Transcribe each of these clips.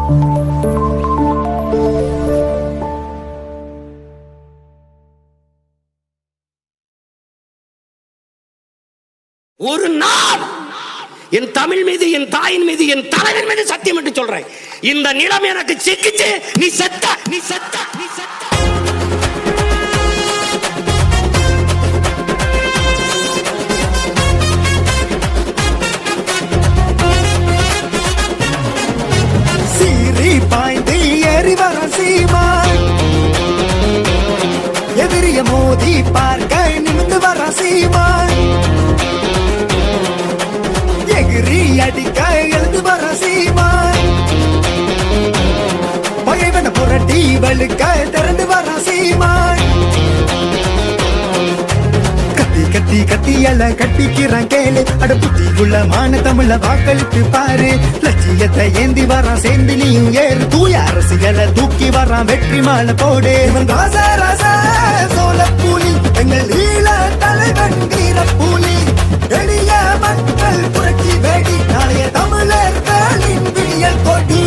ஒரு நாள் என் தமிழ் மீது, என் தாயின் மீது, என் தலைவன் மீது சத்தியம் என்று சொல்றேன், இந்த நிலம் எனக்கு சிக்கிச்சு, நீ செத்த, நீ செத்த, நீ செத்த. சீறி பாய்ந்து ஏறி வர சீமான், எதிரிய மோதி பார்க்க நிமிந்து வர சீமான், எகிரி அடிக்க எழுந்து வர சீமான், பகைவன புரட்டி வழுக்க திறந்து வர சீமான், கத்தி கத்தி கத்தியல கட்டிக்கிறான் கேளு, அட புத்தி உள்ள மான தமிழ வாக்களித்து பாரு, லட்சியத்தை ஏந்தி வரான் சேர்ந்து நீயும் ஏறு, தூய அரசியலை தூக்கி வரான் வெற்றி மாலை போடு. இவன் ராச ராச சோழ புலி, எங்கள் ஈழ தலைவன் வீர புலி, எளிய மக்கள் புரட்சி வேடி, நாளைய தமிழர்களின் விடியல் கொடி,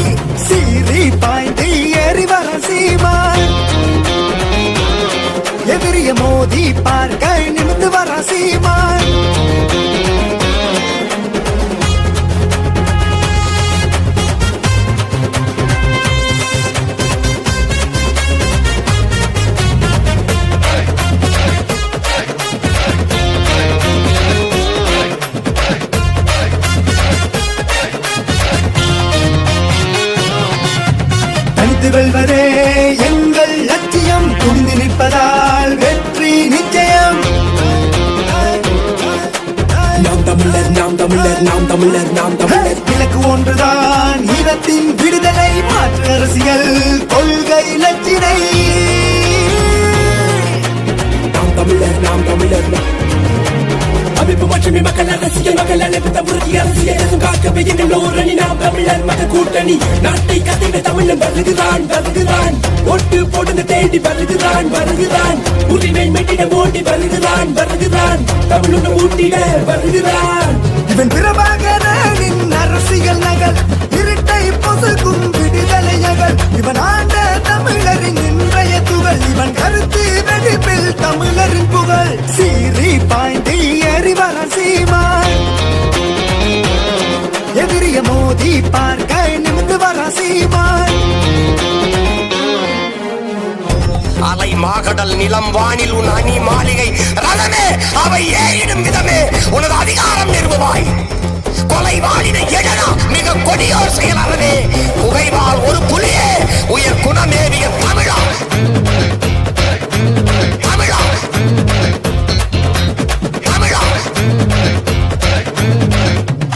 சீறி பாய்ந்து ஏறி வர சீமான், எதிரிய மோதி பார்க்க நிமிந்து வர சீமான், தனித்து வெல்வதே எங்கள் லட்சியம், துணிந்து நிற்பதால் வெற்றி நிச்சயம். நாம் தமிழர், நாம் தமிழர், நாம் தமிழர், நாம் தமிழர். இலக்கு ஒன்றுதான் ஈழத்தின் விடுதலை, மாற்று அரசியல் கொள்கை லட்சினை. நாம் தமிழர், நாம் தமிழர். அமைப்பு மற்றும் மக்கள் அரசியல், மக்கள் அழைப்பு புரட்சி அரசியல் காக்கவே எங்கள் ஓரணி, நாம் தமிழர் மத கூட்டணி, நாட்டை கதைகள் தமிழன் வருகிறான், வருகிறான், ஒட்டு போடுங்க தேடி வருகிறான், வருகிறான், உரிமை மெட்டிட ஓட்டி வருகிறான், வருகிறான், தமிழுடன் ஊட்டிட வருகிறான். இவன் பிரபாகரனின் அரசியல் நகல், இருட்டை பொசுக்கும் விடுதலையகள், இவன் ஆண்ட தமிழரின் இன்றைய துகள், இவன் கருத்து வெடிப்பில் தமிழரின் புகழ், சீறி பாய்ந்து ஏறி வர சீமான், எதிரிய மோதி பார்க்க நிமிந்து வர சீமான், அலை மாகடல் நிலம் வானில் உன் அணி மாளிகை ரதமே, அவை ஏறிடும் விதமே உனது அதிகாரம் நிறுவுவாய், கொலை வாழினை எழனா மிக கொடியோர் செயலறவே, புகைவால் ஒரு புலியே உயர் குணமேவிய தமிழா, தமிழா, தமிழா,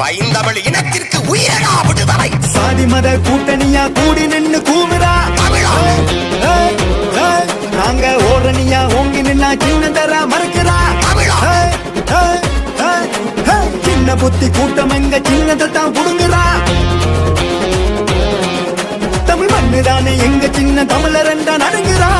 பைந்தமிழ் இனத்திற்கு உயிரடா விடுதலை. சாதி மத கூட்டணியா கூடி நின்னு கூமுறா தமிழா, நாங்க ஓரணியா ஓங்கி நின்னா சின்ன தர மறுக்கிறா தமிழா, சின்ன புத்தி கூட்டம் எங்க சின்னதை தான் புடுங்குறா, தமிழ் மண்ணுதானே எங்க சின்ன தமிழர் என்றா நடுங்குறா.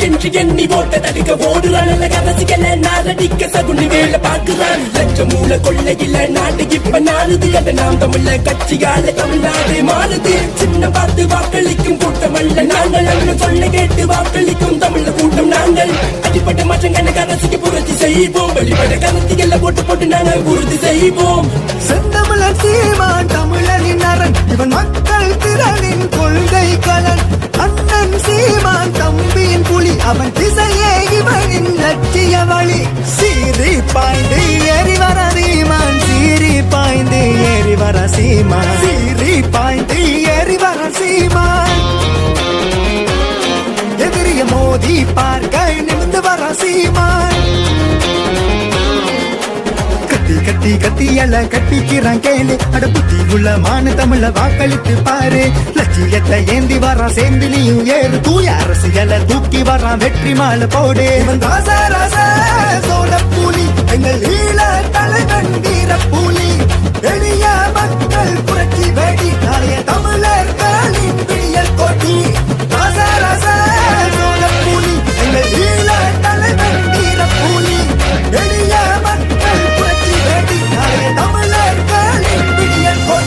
என்று எண்ணி ஓட்ட தடுக்க ஓடுறான், அரசியல நாரடிக்க சகுனி வேலை பார்க்கிறான், லட்சம் மூல கொள்ளையில நாடு இப்ப நாளுது, அந்த நாம் தமிழ கட்சியால தமிழ்நாடு மாறுது, சின்ன பார்த்து வாக்களிக்கும் கூட்டம் அல்ல நாங்கள், அங்க சொல்ல கேட்டு வாக்களிக்கும் தமிழ கூட்டம் நாங்கள், அடிப்பட்ட மாற்றங்கள் அரசுக்கு புரட்சி செய்வோம், வெளிப்பட கருத்தியல்ல போட்டு போட்டு நாங்கள் உறுதி செய்வோம். செந்தமிழர் சீமான் தமிழனின் அரண், இவன் மக்கள் திரளின் கொள்கை கலன், அண்ணன் சீமான் தம்பியின் புலி, அவன் திசையே இவனின் லட்சிய வழி, சீறி பாய்ந்து ஏறி வர சீமான், சீறி பாய்ந்து ஏறி வர சீமான், சீறி பாய்ந்து ஏறி வர சீமான், எதிரிய மோதி பார்க்க நிமிந்து வர சீமான், கத்தி கத்தியல கட்டிக்கிறான் கேளு, அட புத்தி உள்ள மான தமிழ வாக்களித்து பாரு, லட்சியத்தை ஏந்தி வரான் சேர்ந்து நீயும் ஏறு, தூய அரசியலை தூக்கி வரான் வெற்றி மாலை போடு. இவன் ராச ராச சோழ புலி, எங்கள் ஈழ தலைவன் வீர புலி, எளிய மக்கள் புரட்சி வேடி, நாளைய தமிழர்களின் விடியல் கொடி, ராச ராச சோழ புலி, எங்கள் ஈழ தலைவன் வீர புலி, எளிய மக்கள் புரட்சி வேடி, நாளைய தமிழர்களின் விடியல் கொடி.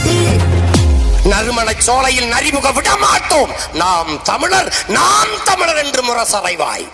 நறுமணச் சோலையில் நரிமுக விடமாட்டோம். நாம் தமிழர் என்று முரசறைவாய்.